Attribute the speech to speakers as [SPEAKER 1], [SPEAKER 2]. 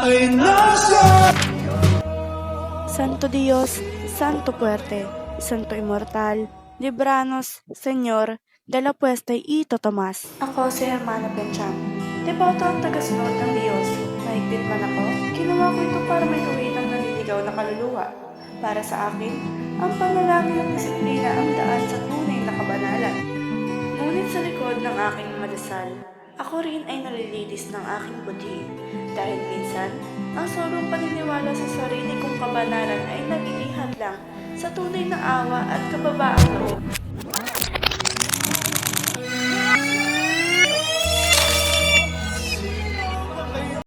[SPEAKER 1] ay nasa
[SPEAKER 2] Santo Dios, Santo Puerte, Santo Immortal, Libranos, Señor, de la Puesta y Totomas. Ako si Hermana Pencham. Devoto ang tagasunod ng Diyos. Mahigpit man ako, ginawa ko ito para may tuwid ang naliligaw na kaluluwa. Para sa akin, ang panalangin at disiplina ang daan sa tunay na kabanalan. Ngunit sa likod ng aking madasal, ako rin ay nalilitis ng aking buti. Dahil minsan, ang solong paniniwala sa sarili kong kabanalan ay nag-iihad lang sa tunay na awa at kababaang loob.